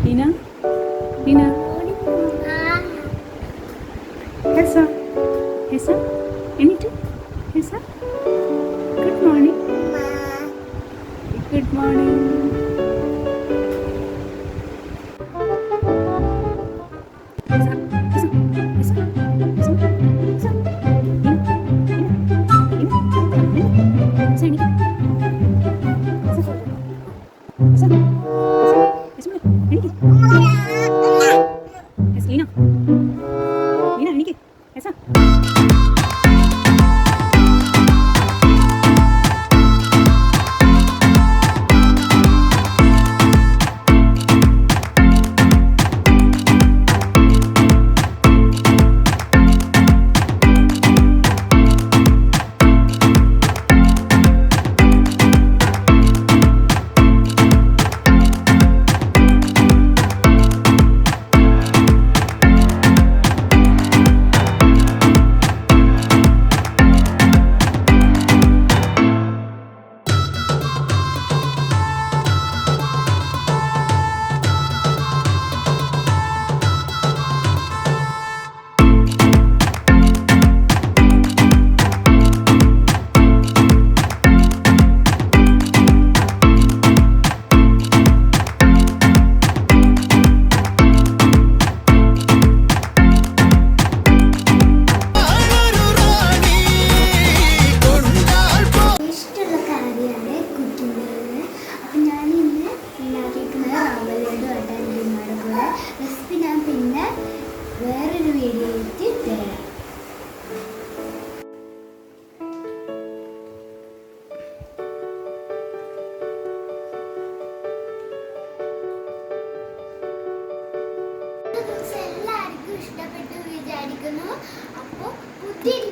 Ina? Ina? Hessa? Hessa? Anything? Hessa? Good morning. Good morning. Hessa? Hessa? Hessa? Hessa? Hessa? Ina? Ina? Ina? Hessa? Ina? Hessa? Hessa? Hessa? Ina? Hessa? Ina? Ina, Niki, Hessa? വേറൊരു വീഡിയോയ്ക്ക് തരാം. എല്ലാവർക്കും ഇഷ്ടപ്പെട്ടു വിചാരിക്കുന്നു. അപ്പോൾ പുതിയൊരു